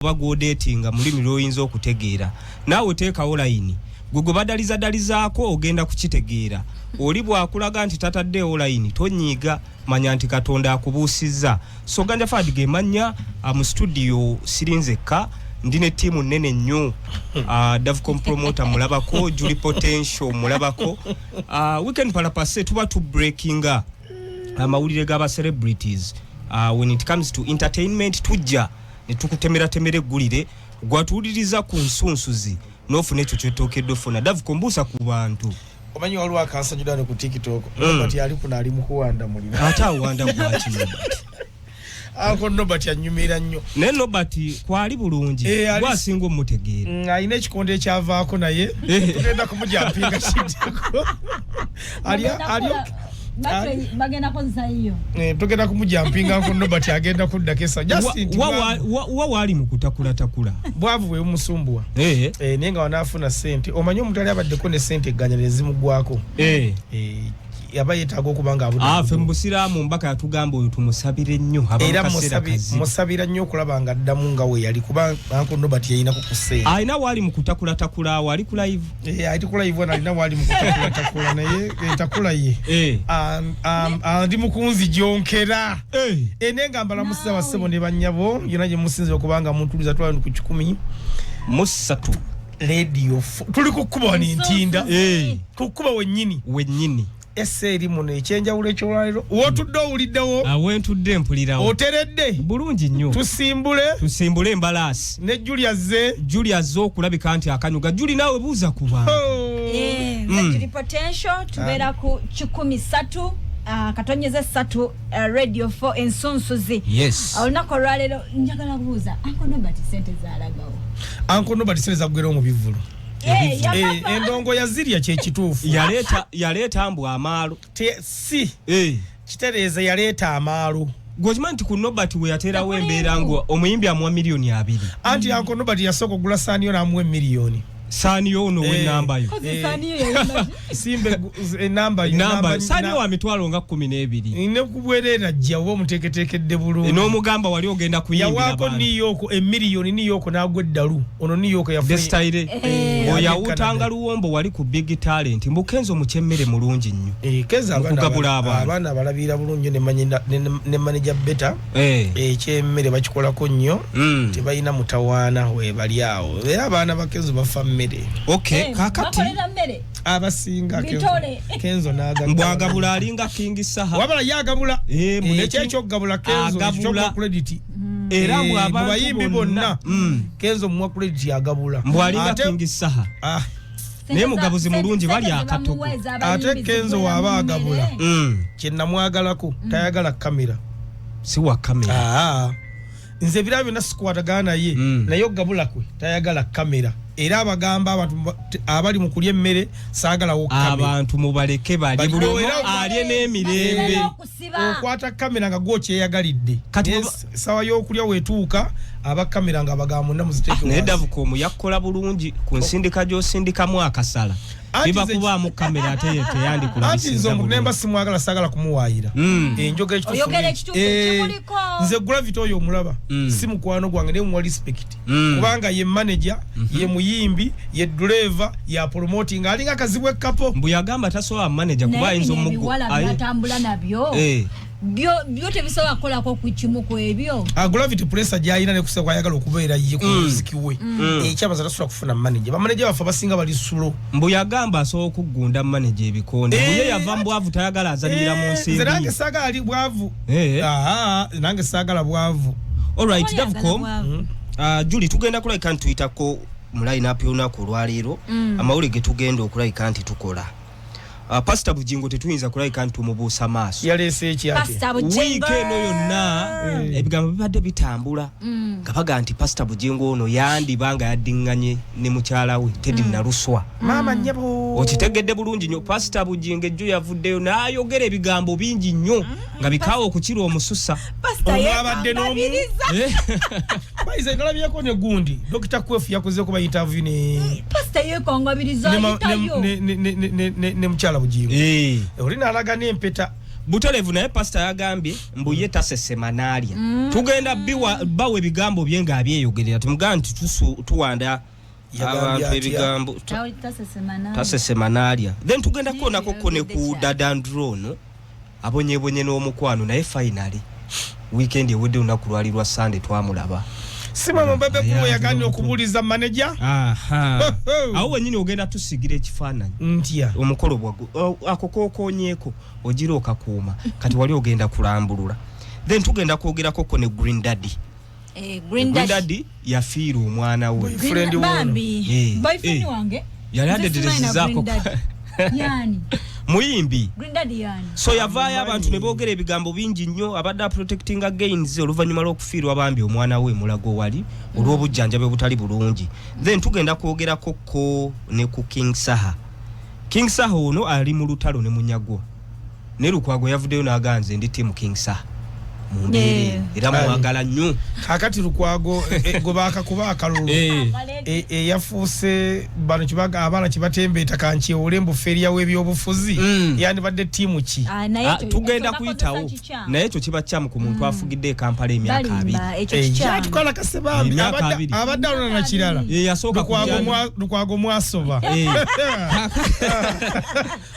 bago datinga mulimi lwoyinza okutegeera naawe teekawo line gwe badalizako ogenda kukitegeera oli bwakulaga nti tataddeewo line tonyiiga manya nti Katonda akubuusizza so ganja fadige manya mu studio sirinzeka ndine timu nene nnyo Davcom promoter mulabako Julie Potential mulabako weekend palapase tuba to breakinga amawulire g'aba celebrities when it comes to entertainment tujja netukutemera temere gulire gwatuliriza ku nsunsuzi nofune ekyo kyetokedde funa Davcom mbuusa ku bantu omanyi waliwo akansanyudano ku TikTok Robert yali kuna ali mukuwanda mulina ata wanda gwaki Robert ako Robert anyumira nnyo ne Robert kwali bulungi gwasinga omutegeera ayina ekikonde ekyavaako naye tugenda kumujampinga shitako ali bagenda kozza hiyo tugenda kumujampinga ko Robert agenda kudda kesa just wa wali mukutakula takula bwavu we umusumbwa nenga wanafuna sente omanyo mutali abadde ko ne sente ganyalezi mugwako yabaye tago kubanga abuda fe mbusiramu mbaka yatugamba oyo tumusabire nnyo abakasera kazi musabira nnyo kulabanga ddamu nga we yali kuba anko Robert yayina kukusee ayina wali mukutakula takula wali ku live ayiti ku live alina wali mukutakula takula naye takula ye andi mukunzi jonkera enenga mbala musisa basebo ne banyabo yona je musinze okubanga muntuliza twali ku 10 musatu radio tuli kukuba ni ntinda kukuba wennyini eseri muno ekyenjawulo ekyolwaliro wotudde owuliddewo awentudde mpulirawo oteredde bulungi nnyo tusimbule embalaasi ne Julius okulabika nti akanyuga Juli nawe buuza ku bantu Julie Potential tubeera ku 13 katonyeze 3 radio 4 ensunsuzi yes olunaku lwalero njagala buuza Uncle Robert sente zaalagawo Uncle Robert sente zagwera mu bivulu endongo yazirya kye kituufu yaleeta ambu amaalo si kitereeza yaleeta amaalo gwokimanyi nti ku Robert we yateerawo embeera ngo omuyimbi amuwa miliyoni 2 anti Uncle Robert yasooka ogula saaniyo n'amuwa miliyoni saaniyo ono w'ennambayo simbe ennambayo saaniyo wa mitwalo nga 12 ne kubwerera jja oba omuteeketeekedde bulungi n'omugamba wali ogenda kuyimbira yawaako niyoko emiliyoni niyoko n'agwa eddalu ono niyoko yafune oyawutanga luwombo wali ku big talent mbukenzo mukyemmere mulungi nnyo keza abaana abalabira bulungi ne manager beta ekyemmere bakikolako nnyo tebalina mutawaana webali awo era abaana bakenzo bafa okay kakati abasinga Kenzo naga mbwagabula alinga King Saha wabala yagabula ekyo gabula Kenzo ekyo credit era mwabayimbi bonna Kenzo mwa credit yagabula mbwalinga King Saha ne mugabuzi mulungi bali akatoko ate Kenzo waba agabula kyenna mwagalako tayagala kamera si wa kamera nze birabyo na squad gana ye nayo gabula kwe tayagala kamera era abagamba abantu abali mu kulya emmere saagala wokamera abantu mubaleke bali bulomo alye n'emirembe okwata kamera nga gwoche yagalidde sawa y'okulya wetuuka abakamera nga abagamba na muziteke ne Davcom yakola bulungi ku nsindika gy'osindikamu akasala biba kuba mu kamera ate yandi kulabisa ati zo munemba simwagala sagala kumuwaayira enjoga ekitufu nze gravity oyo omulaba simukwano gwange ne mu respect kubanga ye manager ye muyimbi ye driver ya promoting alinga kazibwe kapo mbu yagamba tasowa manager kuba inzo mugo atambula nabyo byote bisoba kola ko kuchimuko ebyo gravity pressure jayina ne kuseka yagala okubeera ye ku muziki we ekyabaza tasula kufuna manager ba manager bafa basinga bali sulo mbu yagamba asobola okugunda manager ebikonde buye yava mbwavu tayagala azalira mu nsimbi nange saga ali bwavu nange sagala bwavu alright Davcom Julie tugenda kulika ntuyitako mu line up yonaku lwaliro amawuli getugenda okulika nti tukola Pastor Bujingo tetuyinza kulika nti tumubuusa maaso yalese eki ate weekend yonna ebigambo bibadde bitambula kabaga nti Pastor Bujingo ono yandibanga yaddinganye ne mukyala we Teddy Naluswa mama nyabo okitegedde bulungi nnyo Pastor Bujingo ejjo yavuddeyo n'ayogera ebigambo bingi nnyo nga bikaawo okukira omususa abadde n'omubiriza baize nalabyeko ne gundi Dr. Kwefu yakoze kuba interview ne Pastor yekongabiriza ne mukyala Bujingo olina alaga n'empeta Butolevu naye pastor yagambye mbuye tasesemanalya tugenda bawe bigambo byenga abyeyogerera tumuganti tuwanda abantu ebigambo tasesemanalya then tugenda kona kokone ku dadandrono abonyebonye n'omukwano naye finally weekend ewedde unakulwalirwa Sunday twamulaba Sima mbebe kuwa yagani okubuliza manager. Aho wenyini ogenda tusigira ekifaananyi. Ntya. Omukolo bwago akokokonyeko ogira okakuuma. Kati wali ogenda kulambulula. Then tugenda kwogerako ko ne Green Daddy. Green Daddy yafiira omwana we. Boyfriend wange. Boyfriend wange. Yali adedezi zako. Yani. Muyimbi. Green Daddy yani. So yavaayo abantu ne boogera ebigambo bingi nnyo abadde protecting against oluvannyuma lw'okufiirwa bambi omwana we mulago wali olw'obujjanjabe butali bulungi. Then tugenda kwogerako ko ne ku King Saha. King Saha ono ali mu lutalo ne munyagwa. Ne Lukwago yavuddeyo n'aganze ndi team King Saha. Era mwagala nnyo. Kakati Lukwago gobaaka kuba akalulu. Yafuuse bano kibaga abana kibatembeeta kanchi olembo feria w'ebyobufuzi. Yani badde timu ki. Tugenda kuyitawo. Naye ekyo kiba kyamu ku muntu afugidde Kampala emyaka 2. Tukola kasebambi abadde na kirala. Yasooka Lukwago mwasoba.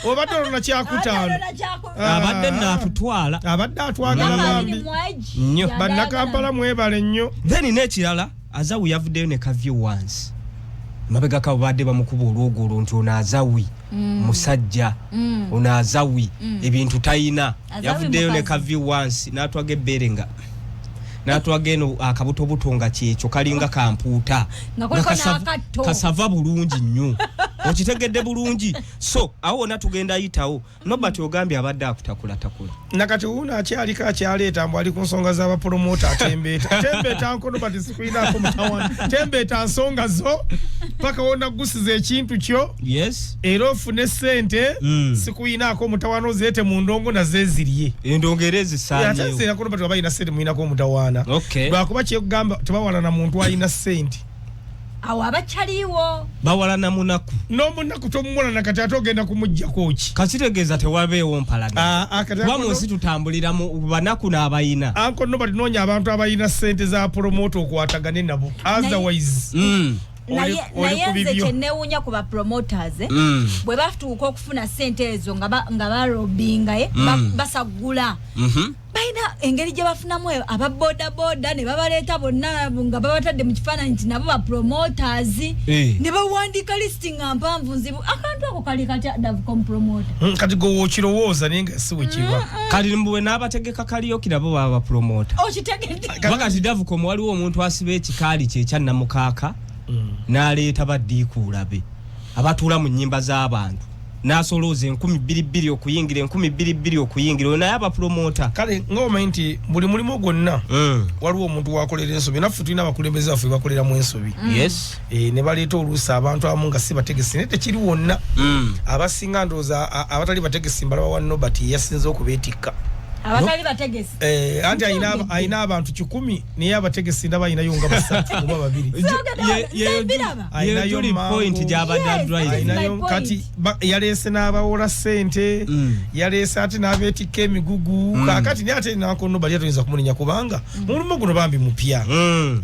Obadde na kyakutaano. Abadde n'atutwala. Abadde atwagala bambi. Nnyo banna Kampala mwebale nnyo. Then n'ekirala Azawi yavuddeyo ne kavyo once. Mabega ka badde bamukuba olwogolo nti ono Azawi musajja ono Azawi ebintu tayina. Yavuddeyo ne kavyo once n'atwaga ebberenga. N'atwaga eno akabuto butonga kyekyo kalinga kampuuta. Kasava bulungi nnyo. Okitegedde bulungi. So awo natugenda yitawo Nobert ogambye abadde akutakula. Nakati una akyalika akyaleeta mbu ali ku nsonga z'aba promoter tembeeta nkono bati sikuinaako mutawana tembeeta nsonga zo paka wona gusiza ekintu kyo era ofune ssente sikuinaako mutawana ozeete mu ndongo nazezirye endongere zisaanyeyo ate nkono bati abayina ssente muyinako mutawana lwakuba kyegamba tebawalana muntu alina ssente awo abakyaliwo bawalana munaku n'omunaku tomumula nakati ate ogenda kumuggyako ki kakitegeeza tewabeewo mpalana wamunsi tutambulira mu banaku n'abayina anko no batinoonya abantu abayina ssente za promote okwatagane nabo otherwise naye nze kyenewuunya ku ba promoters bwe batuuka okufuna ssente ezo nga barobinga basagula baina engeri gye bafunamu ababodaboda ne babaleeta bonna nga babatadde mu kifaananyi nti nabo ba promoters ne bawandiika listing mpanvu nzibu akantu ako kali katya Davcom promoter kati go okirowooza naye nga si wekiba kali mbuwe n'abategeka kaliyoki nabo baba promoter okitegedde bakati Davcom waliwo omuntu asiba ekikaali kye ekya Namukaaka n'aleeta baddiikuula be abatuula mu nnyimba z'abantu n'asolooza 2,200 okuyingira 2,200 okuyingira naye aba promoter kale ng'omanyi nti buli mulimu gwonna waliwo omuntu wakolera ensobi naffe tulina abakulembeze baffe bakolera mu ensobi ne baleeta oluusi abantu abamu nga si bategesi naye tekiri wonna abasinga ndowooza abatali bategesi mbalaba wa Nobert yasinze okubeetikka abatali bategesi anti ayina abantu 10 naye abategesi ndaba ayinayo nga 3 oba 2 ayinayo point gy'abadde drive kati yaleese n'abawola ssente yaleese ate n'abeetikka emigugu kakati naye ate nankono bali atoyinza kumunenya kubanga mulumu guno bambi mupya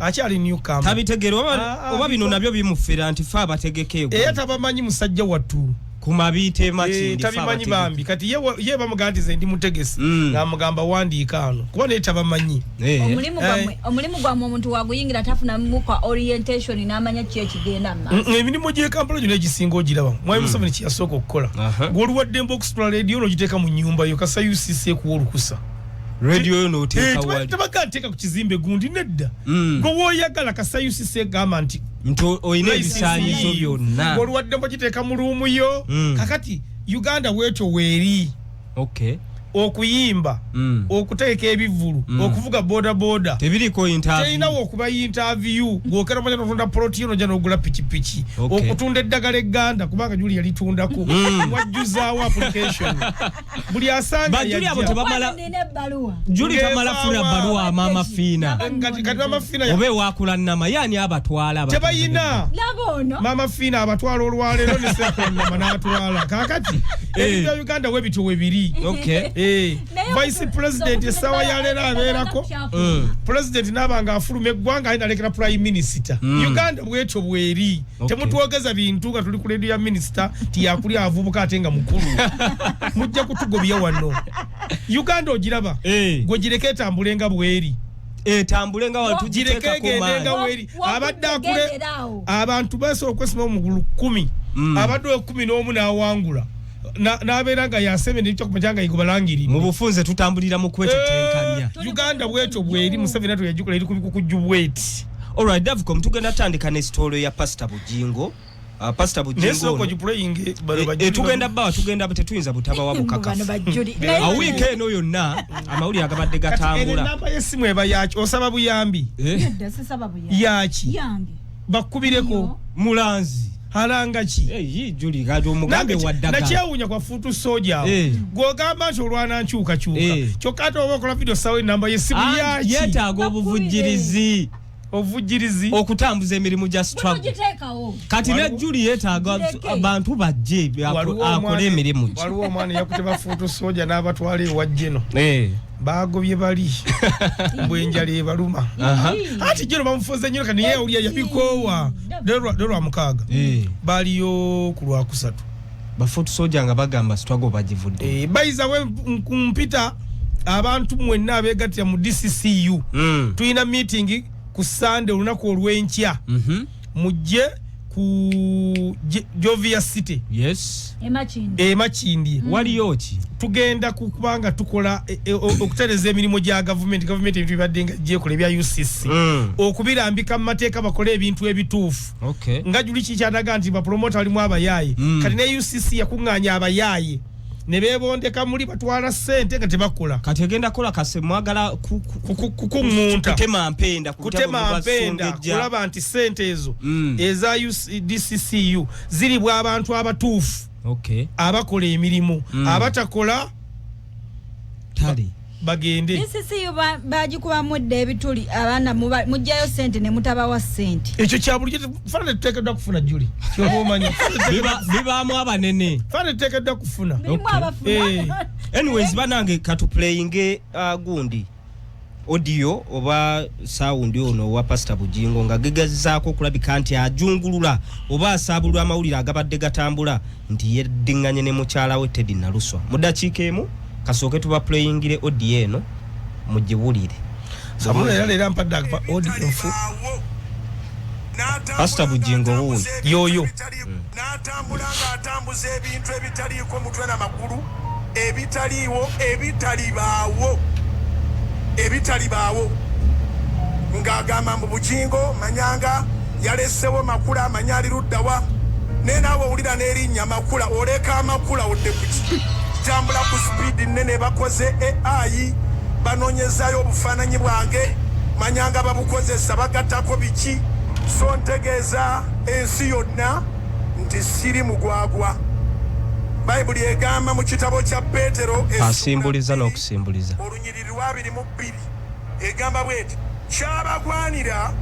akyali new camp tabitegere oba bino nabyo bimufera nti fa abategeke tabamanyi musajja wattu kumabite machindi tabimanyi bambi kati ye bamugandize ndi mutegesi namugamba wandiika ano kuba ne tabamanyi omulimu gwa omuntu waguyingira tafuna muka orientation n'amanya kye kigenda emirimu gye Kampala gino egisinga ogiraba mwayi Museveni kyasooka okukola gw'oluwadde Box Radio n'ogiteeka mu nnyumba yo kasa UCC kuwa olukusa radio yo n'oteeka wali tabagateeka ku kizimbe gundi nedda gwe wooyagala kasa UCC gamba nti oyina ebisaanyizo byonna gw'oluwadde mbagiteeka mu luumu yo kakati Uganda weekyo weeri okuyimba okuteeka ebivulu okuvuga boda tebiriko interview teyinawo okuba interview gwokera manya notunda protein ojja n'ogula pikipiki okutunda eddagala egganda kubanga Julia litundako wajjuzaawo application buli asanga Julia abo tebamala Julia tamala funa baluwa mama fina kati mama fina obe wakula nama yani abatwala tebayina mama fina abatwala olwaleero ne sekonna manatwala kakati ebyo Uganda webito webiri Vice President sawa yalera aberako President nabanga afulume gwanga aina lekera Prime Minister Uganda bwecho bweri temutwogeza bintu nga tuli ku radio ya minister tiyakuli avubuka atenga mukulu mujja kutugobya wano Uganda ogiraba gwe tambulenga bweri tambulenga watu jireke gendenga weri abadde akule abantu baso okwesima omugulu 10 abadde 11 n'awangula naberanga yaseme n'icyo kumajanga igubalangiri mu bufunze tutambulira mu kwetetenkanya Uganda bwecho bweri Museveni atu yajukula iri kubikukujubweti. Alright, Davcom tugenda tandika ne story ya Pastor Bujingo. Pastor Bujingo neso ko juplaying tugenda tetuyinza butaba wabukaka a weekend oyo na amawuli agabadde gatambula namba yesimu eba yachi osaba buyambi yachi yange bakubireko mulanzi halanga ki Juli gado mugambe waddaga nakyawunya kwa futu soja gwogamba nti olwana nkyuka kyokata obakola video sawe namba yesimu yachi yetaaga obuvujjirizi okutambuza emirimu gya struggle kati ne Juli yetaaga abantu bajje akole emirimu gye waliwo omwana yakuteba futu soja n'abatwala ewajjeno bagobye bali bwenjala ebaluma ati jeno bamufuze nnyo kani yewulya yabikowa derwa mukaaga baliyo ku Lwakusatu bafutu soja nga bagamba struggle bagivudde bayiza we kumpita abantu mwenna abegattira mu DCCU tuyina meeting ku Sunday olunaku olw'enkya mujje ku Jovia City Emachindi waliyo ki tugenda kubanga tukola okutereza emirimu gya government ebintu bibadde nga gyekola ebya UCC okubirambika mu mateeka bakole ebintu ebituufu nga Juli kikyanaga nti bapromota walimu abayaaye kati ne UCC yakuŋŋaanya abayaaye ne bebondeka muri batwala sente nga tebakola kati agenda kola kase mwagala kukuŋŋunta kutema mpenda kulaba nti sente ezo eza DCCU ziri bw'abantu abatuufu abakola emirimu abatakola tali bagende DCCU bagikuba mudde ebituli abaana mujjayo sente ne mutabawa sente ekyo kya bulijjo fana tuteekeddwa kufuna Juli kyobomanya bibaamu abanene fana tuteekeddwa kufuna anyways banange katu playing gundi audio oba sound ono wa Pastor Bujingo nga gegezaako kulabika nti ajungulula oba asabulwa amawulire agabadde gatambula nti yeddinganye ne mukyala we Teddy Naluswa mudakiika emu kasooke tuba playingire audio eno mujibulire samula era mpadde akapa audio mfu Pastor Bujingo wuyo yoyo natambula nga atambuza ebintu ebitaliiko mutwe n'amagulu ebitali ng'agamba mu Bujingo manyanga yalesewo makula manyali ruddawa nenaawe owulira n'erinnya makula oleka amakula odde kuki tambula ku speed nene bakoze AI banonyezayo obufaananyi bwange manyanga babukozesa bagattako biki so ntegeeza ensi yonna nti siri mugwagwa Bayibuli egamba mu kitabo kya Petero asimbuliza n'okusimbuliza olunyiriri lwa 22 egamba bweti kyabagwanira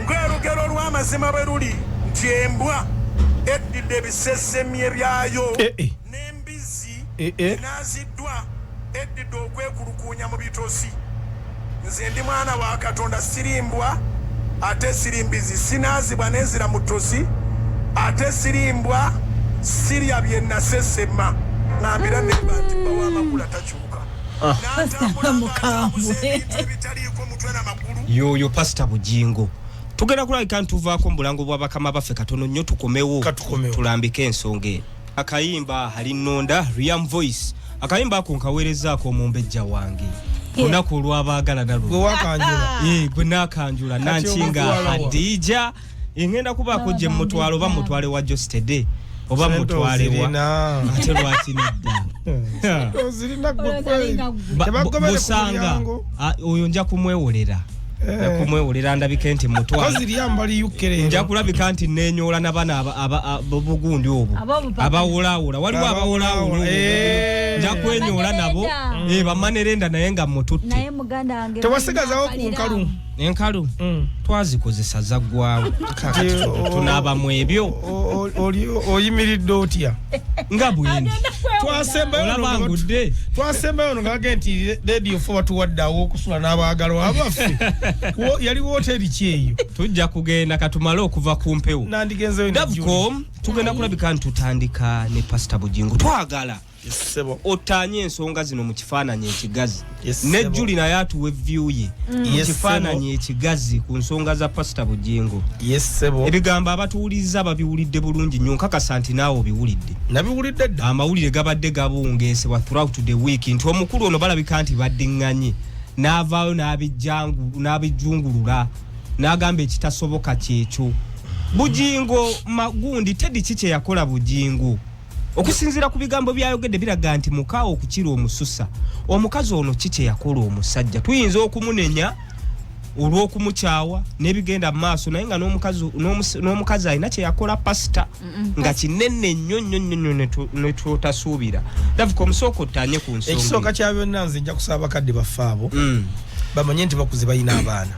ng'olugero lw'amazima bwe luli nti embwa eddidde ebisesemye byayo n'embizi naziddwa eddidde okwekulukuunya mu bitosi nze ndi mwana wa Katonda sirimbwa ate sirimbizi sinaazibwa nezira mu tosi ate sirimbwa Siria byenna sesema ngambira ne bantu bawamakula tachuka yoyo Pastor Bujingo tugenda kulabika ntuvaako mubulango bwa bakama baffe katono nnyo tukomewo tulambike ensonga akayimba halinonda Riam Voice akayimba ako nkaweerezaako omumbejja wange lunaku olwabaagala nalwo gwe nakanjula nankinga Hadija engenda kubaako gye mutwalo oba mutwale wa Jostede oba mutwalewa ate lwaki nedda busanga oyo nja kumwewolera ndabike nti nja kulabika nti nenyola nabana bugundi obwo abawolawula waliwo abawolawula nja kwenyola nabo bamanerenda naye nga mututte tewasigazawo ku nkalu enkalu twazikozesa zaggwawo tunaaba mu ebyo oyimiridde otya nga bwendi twasembayo ono ng'agenda nti radio fo batuwaddeawo okusula n'abaagalwa abaffe yali wooteri ki eyo tujja kugenda katumale okuva ku mpewo nandigenzeyo Davcom tugenda kulabika ntutandika ne Pastor Bujingo twagala otanye ensonga zino mu kifaananyi ekigazi ne Julie naye atuwe view ye mu kifaananyi ekigazi ku nsonga za Pastor Bujingo ebigambo abatuwuliriza babiwulidde bulungi nnyo nkakasa nti naawe obiwulidde nabiwulidde dda amawulire gabadde gabungeesebwa throughout the week nti omukulu ono balabika nti baddiŋŋanye n'avaayo n'abijjungulula n'agamba ekitasoboka kyekyo Bujingo magundi tedi kike yakola Bujingo okusinzira ku bigambo byayogedde biraga nti mukaawo okukira omususa omukazi ono kike yakola omusajja tuyinza okumunenya olw'okumukyawa n'ebigenda mu maaso naye nga n'omukazi alina kye yakola Pastor nga kinene nnyo ne twotasuubira Davcom omusooka ottanye ku nsonga ekisooka kya byonna nze nja kusaba bakadde baffe abo bamanye nti bakuze balina abaana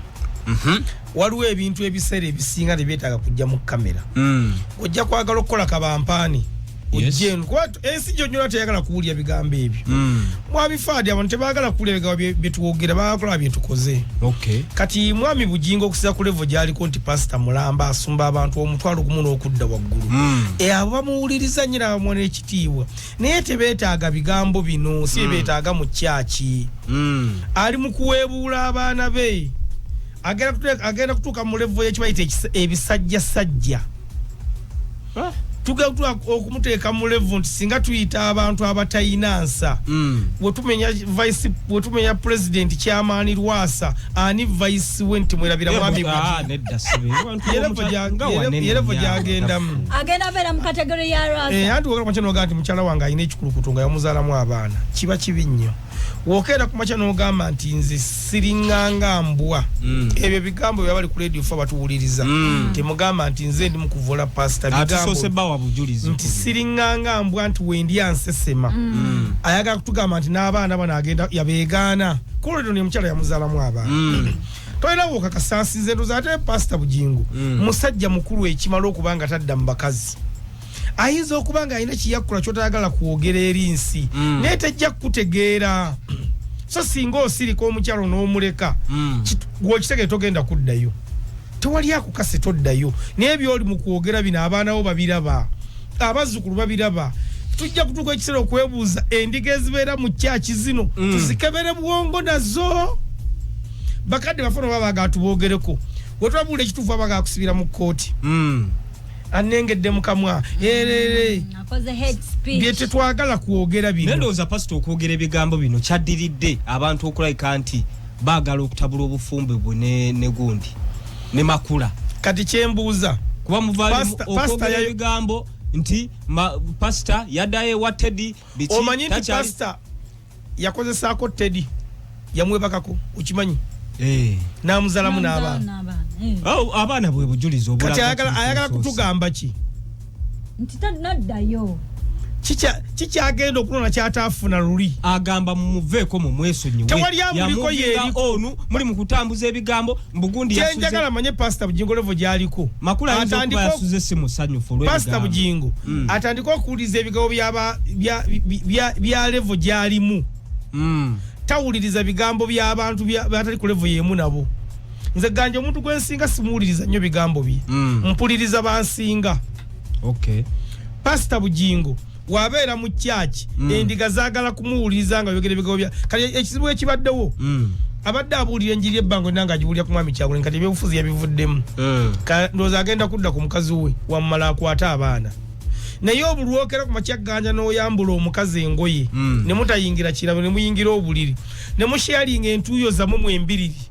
waliwo ebintu ebiseera ebisinga tebyetaaga kujja mu kamera ojja kwagala okukola kabampaani ojjenu ensi gyonyona teyagala kuwulya bigambo ebyo mwabifaadi abantu tebaagala kuwulya bigambo byetwogera baakola byetukoze kati mwami Bujingo okusiza ku levo gyaliko nti Pastor mulamba asumba abantu omutwalo gumu n'okudda waggulu abo bamuwuliriza nyina bamwana ekitiibwa naye tebeetaaga bigambo bino si beetaaga mu kyaki ali mu kuweebuula abaana be agenda kutuuka mu levo yekibayita ebisajjasajja tugenda okumuteeka mu levo nti singa tuyita abantu abatayinansa wetumenya president Kyamaani Lwasa ani vice we nti mwerabira mwami yerevo gyagendamu agenda beera mu kategori ya Lwasa anti wogera kumakya noga nti mukyala wange alina ekikulukutu nga yamuzaalamu abaana kiba kibi nnyo wokeera ku makya n'ogamba nti nze siringanga mbwa ebyo bigambo byabali ku radio fo batuwuliriza temugamba nti nze ndi mu kuvola Pastor bigambo nti siringanga mbwa nti wendi ansesema ayagala kutugamba nti n'abaana bano agenda yabeegaana kuleero ne mukyala yamuzaalamu abaana toyina wokakasa nsinze ndoza ate Pastor Bujingo musajja mukulu ekimala okubanga tadda mu bakazi ayinza okubanga alina kiyakula kyotayagala kwogera eri nsi naye tejja kukutegeera so singa osirika omukyalo n'omuleka gw'okitegere togenda kuddayo tewali akukase toddayo naye byoli mu kwogera bino abaana bo babiraba abazzukulu babiraba tujja kutuuka ekiseera okwebuuza endiga ezibeera mu kyaki zino tuzikebere bwongo nazo bakadde bafuna baba bagatubogereko wetwabuula ekituufu abaga kusibira mu kkooti anengedde mukamwa akoze head speech byetetwagala kwogera bino ndowooza Pastor okwogera ebigambo bino kyaddiridde abantu okulayika nti baagala okutabula obufumbe bwe ne gundi ne makula kati kyembuuza kuba muvaali okwogera ebigambo nti Pastor yaddayo wa Teddy biki omanyi nti Pastor yakozesaako Teddy yamwebakako ukimanyi namuzalamu n'abaana abaana bwe bujulizo kati ayagala kutugamba ki nti tannaddayo kikyagenda okunona kyataafuna luli agamba mumuveeko mu mwesonyiwe tewali amuliko yeeri onu muli mu kutambuza ebigambo mbugundi yasuze kyenjagala manye Pastor Bujingo levo gyaliko makula ayinza okuba yasuze si musanyufu olw'ebigambo Pastor Bujingo atandika okuwuliriza ebigambo bya levo gyalimu tawuliriza bigambo by'abantu batali ku levo yemu nabo nze ganja omuntu gwensinga simuwuliriza nnyo bigambo bye mpuliriza bansinga Pastor Bujingo wabeera mu kyaki endiga zaagala kumuwuliriza nga yogera ebigambo bya kale ekizibu ekibaddewo abadde abuulira enjiri ebbango nanga agibuulira ku mwami Kyagulanyi kati ebyobufuzi yabivuddemu ndowooza agenda kudda ku mukazi we wammala akwate abaana naye obulwokera ku makya ganja n'oyambula omukazi engoye ne mutayingira kirabo ne muyingira obuliri ne musharinga entuuyo zammwe mwembiriri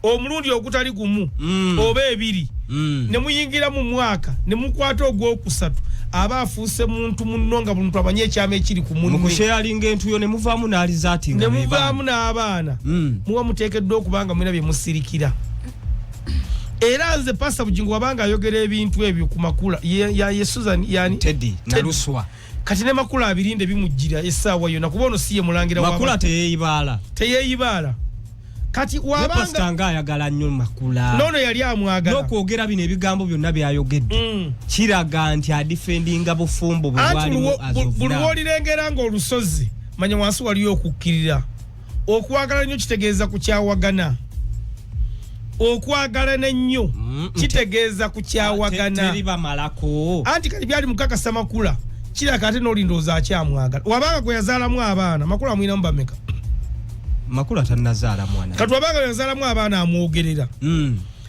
omulundi ogutali gumu oba ebiri ne muyingira mu mwaka ne mukwata ogwokusatu aba afuuse muntu munno nga muntu amanye ekyama ekiri ku munne mukusharinga entuuyo ne muvaamu n'alizaati ne muvaamu n'abaana muba muteekeddwa okubanga mulina bye musirikira era nze Pastor Bujingo wabanga ayogera ebintu ebyo ku makula ya Susan yani Teddy naluswa kati ne makula abirinde bimujjira essaawa yonna kuba ono siye mulangira makula teyeyibaala kati wabanga pastanga ayagala nnyo Makula nono yali amwagala n'okwogera bino ebigambo byonna byayogedde kiraga nti adifendinga bufumbo bwe bwalimu buli wolirengera ng'olusozi manya wansi waliyo okukkirira okwagala nnyo kitegeeza kukyawagana okwagala nnyo kitegeeza kukyawagana teriba malako anti kali byali mukakasa Makula kiraga ate n'olindooza akyamwagala wabanga gwe yazaalamu abaana Makula amwinamu bameka Makula tannazaala mwana kati wabanga yazaalamu abaana amwogerera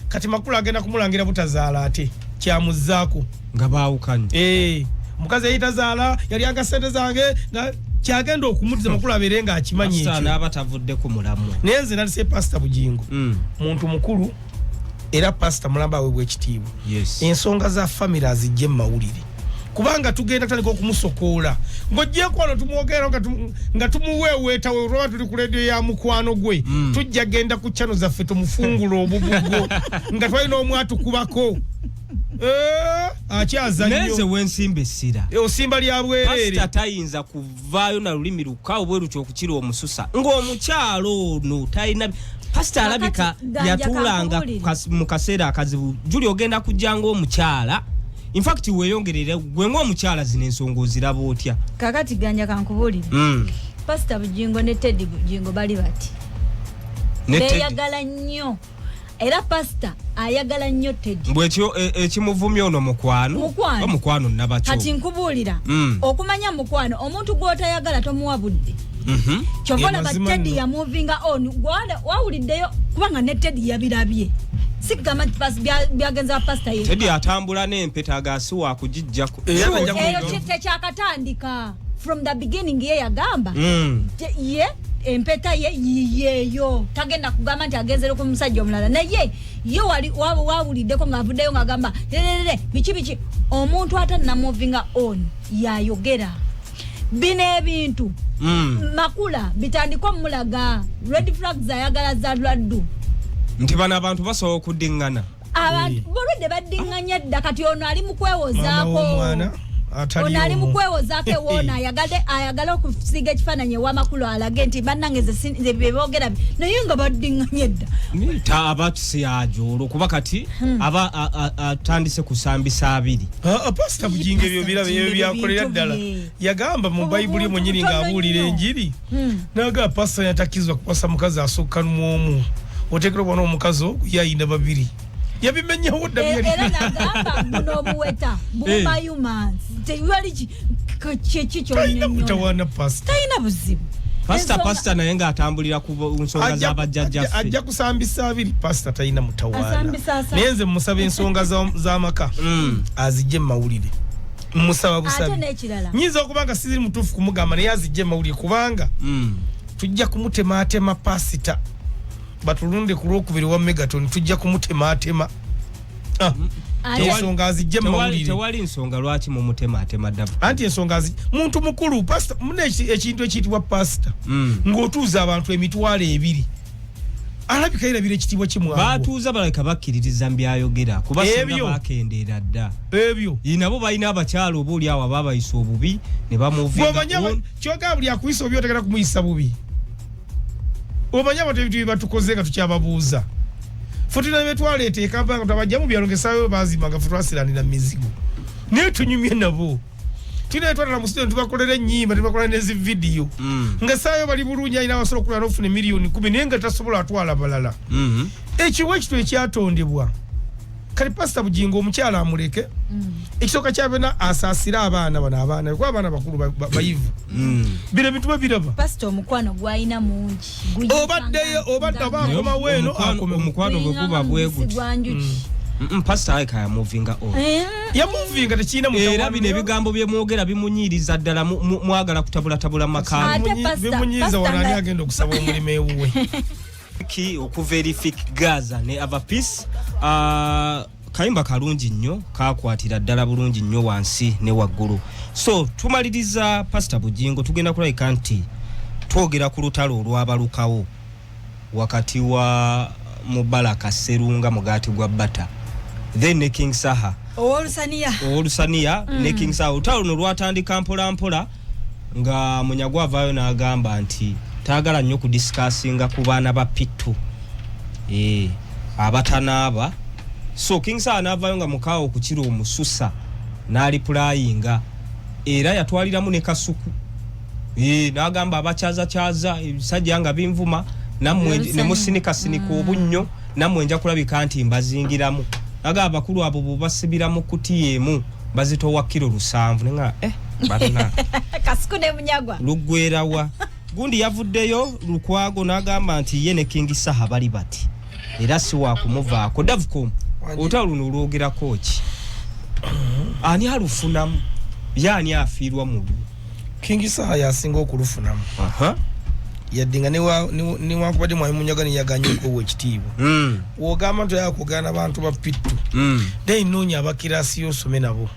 kati Makula agenda kumulangira butazaala ate kyamuzzaako nga baawukanye mukazi yayitazaala yali aga ssente zange nga kyagenda okumudiza Makula abeere nga akimanyi ekyo n'aba tavudde ku mulamu naye nze nalise Pastor Bujingo muntu mukulu era Pastor mulamba we bw'ekitiibwa ensonga za family azijje mu mawulire kubanga tugenda tandika okumusokoola ng'ojjeeko wano tumwogera nga tumuweeweeta we olwaba tuli ku leediyo ya mukwano gwe tujja genda ku channel zaffe tumufungula obubugo nga twalina omwatukubako akyaza nnyo neze wensimba essira osimba lya bwereere Pastor tayinza kuvaayo na lulimi lukaawo bwe lutyo okukira omususa ng'omukyalo ono talina Pastor alabika yatuulanga mu kaseera akazibu juli ogenda kujja ng'omukyala in fact weeyongerere gwe ng'omukyala zino ensonga oziraba otya kakati ganja kankubulire Pastor Bujingo ne Teddy Bujingo bali bati beeyagala nnyo era Pastor ayagala nnyo Teddy bwekyo ekimuvumya ono mukwano nabakyo kati nkubulira okumanya mukwano omuntu gw'otayagala tomuwa budde kyokkola ba Teddy ya moving on wawuliddeyo kubanga ne Teddy yabirabye sigama byagenza Pastor ye Teddy atambula n'empeta agasiwa kugijjako eyo kite kyakatandika from the beginning ye yagamba ye empeta yeyo tagenda kugamba nti agenzere ku musajja omulala naye ye wawuliddeko ng'avuddeyo ng'agamba biki omuntu atanna moving on yayogera bino ebintu Makula bitandikwa mulaga red flags ayagala za lwaddu nti bano abantu basobola okuddingana abantu bolwedde baddinganya dda kati ono ali mu kwewozaako ono ali mu kwewozaako ewona ayagala okusiga ekifaananyi ewa Makula alage nti bannange ze beboogera naye nga baddinganya dda aba tusiyajo olwokuba kati aba atandise kusambisa abiri Pastor Bujingo ebyo birabe ebyo byakolera ddala yagamba mu Bayibuli mwennyini ng'abuulira enjiri naga Pastor yatakizwa kukwasa mukazi asukka n'omu otekero bwana omukazi yayina babiri yabimenyewo dda era nagamba buno obuweta bumayuma tewali kyekicho tayina mutawana Pastor tayina buzibu Pastor naye ng'atambulira ku nsonga z'abajjajjaffe ajja kusambisa abiri Pastor tayina mutawana naye nze musaba ensonga z'amaka azijje mu mawulire musaba busabi nyinza okuba nga siziri mutuufu kumugamba naye azijje mu mawulire kubanga tujja kumutemaatema Pastor batulunde ku lwokubiri wa Megaton tujja kumutemaatema ensonga azijje mu mawulire tewali nsonga lwaki mu mutemaatema ddabu anti ensonga muntu mukulu Pastor mune ekintu ekiyitibwa Pastor ng'otuuza abantu emitwalo ebiri alabika yerabira ekitiibwa kimwangu baatuuza balabika bakkiririza byayogera kuba singa bakendeera dda ebyo nabo balina abakyalo oba oli awo aba bayisa obubi ne bamuvinga kyogera buli akuyisa obubi otegera kumuyisa bubi omanya abantu ebintu batukoze nga tukyababuuza ffe tulina byetwaleeta ekampala nga twabajjamu byalongesayo baazimanga ffe twasiranira mizigo naye tunyumye nabo tulina twatala mu studio tubakolera ennyimba tubakolera n'ezividiyo nga saayo bali bulungi alina abasobola okulala n'ofuna miliyoni 10 naye nga tasobola atwala balala ekiwa ekitu ekyatondebwa kali Pastor Bujingo omukyala amuleke ekisooka kyabena asaasira abaana bano abaana kuba abaana bakulu bayivu bino bintu biraba Pastor omukwano gwalina mungi obaddeyo obadde abakoma weeno omukwano bwe guba bweguti Pastor ayika ya moving on ya moving tekina mutawana era bino ebigambo bye mwogera bimunyiriza ddala mwagala kutabula makano bimunyiza wanani agenda okusaba omulimu ewuwe okuverifik Gaza ne Avapeace kayimba kalungi nnyo kakwatira ddala bulungi nnyo wansi ne waggulu so tumaliriza Pastor Bujingo tugenda kulabika nti twogera ku lutalo olwabalukawo wakati wa Mubaraka Serunga Mugati gwa Bata then ne King Saha olusania ne King Saha olutalo no lwatandika mpola nga Munyagwa avaayo n'agamba nti taagala nnyo kudiscussinga ku baana ba Pittu abatanaaba so King Sir n'avaayo nga mukaawo ku kiro omususa n'aliplayinga era yatwaliramu ne kasuku n'agamba abakyaza ebisajja nga binvuma nammwe ne musinika obunnyo nammwe nja kulabika nti mbazingiramu n'agamba abakulu abo bubasibira mu kutiya emu bazitowa kiro 7 nenga barina kasuku ne munyagwa lugwerawa gundi yavuddeyo Lukwago n'agamba nti ye ne King Sir bali bati era si wa kumuvaako Davcom otawuluno olwogera kochi ani alufunamu yani afiirwa mu King Sir yasinga okulufunamu yaddinga ne wakubadde mwayi munyaga ne yaganyuko wekitiibwa wogamba nti yakugana abantu ba pittu dai noonya abakirasi yosome nabo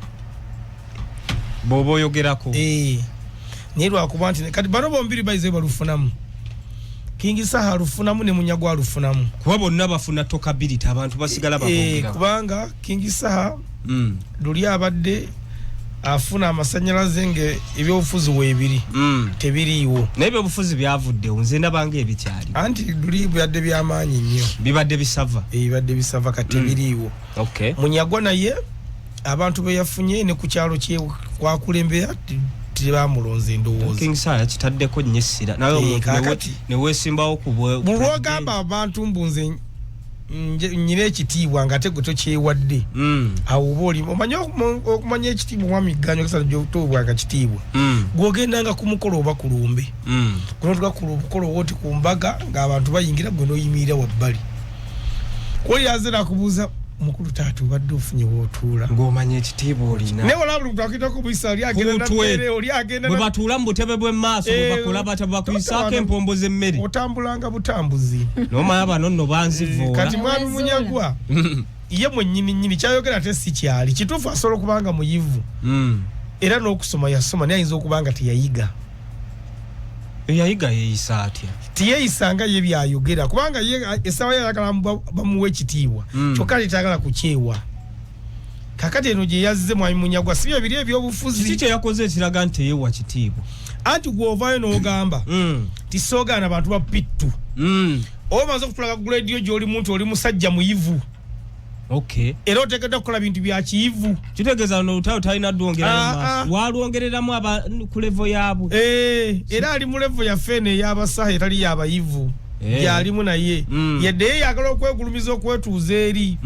bobo yogerako naye lwakuba nti kati bano bombiri bayize balufunamu King Sir alufunamu ne munyagwa alufunamu kuba bonna bafuna tokability abantu basigala babongera kubanga King Sir luli abadde afuna amasanyalaze nge ebyobufuzi weebiri tebiriiwo naye ebyobufuzi byavudde nze ndabanga ebikyali anti luli byadde byamaanyi nnyo bibadde bisava bibadde bisava kati tebiriiwo munyagwa naye abantu be yafunye ne ku kyalo kye kwakulembera tebamulonze endowooza King Sir yakitaddeko nnyo essira naye omuntu ne weesimbawo ku bulwogamba abantu mbunze nyine ekitiibwa nga tegwe tokyewadde awo oba oli okumanya ekitiibwa mwamigganyo kisa gyotobwanga kitiibwa gwogendanga ku mukolo oba ku lumbe kunotuka ku mukolo woti ku mbaga ng'abantu bayingira gwe n'oyimirira wabbali oli yazira kubuuza mukulu taatu badde ofunye wootuula ng'omanya ekitiibwa olina naye olaba buli twakitako buyisa oli agenda nammere oli agenda bwe batuula mu butebe bw'emmaaso bwe bakola bakuyisaako empombo z'emmere otambulanga butambuzi n'omanya bano nno banzivuula kati mwami munyagwa ye mwennyini kyayogera te si kyali kituufu asobola okubanga muyivu era n'okusoma yasoma naye ayinza okubanga teyayiga yayiga yeeyisa atya tiyeyisanga ye byayogera kubanga ye essaawa yayagala bamuwa ekitiibwa kyokka tetayagala kukyewa kakati eno gye yazze mwami munyagwa si bye biri ebyobufuzi kiki kyeyakoze ekiraga nti teyewa kitiibwa anti gw'ovaayo n'ogamba tisoogaana abantu ba pittu oba omaze okutulaga ku lediyo gy'olimu nti oli musajja muyivu era oteekeddwa kukola bintu bya kiyivu kitegeeza nolutayo talina ddwongeramu walwongereramu ku levo yaabwe era ali mu levo yaffe eno ey'abasaha etali y'abayivu gyalimu naye yadde ye yagala okwegulumiza okwetuuza eri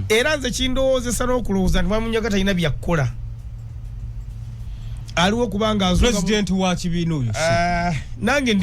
era nze kindowoozesa n'okulowooza nti mwamunyaga talina byakkola aliwo kubanga pulezidenti wa kibiina oyo nange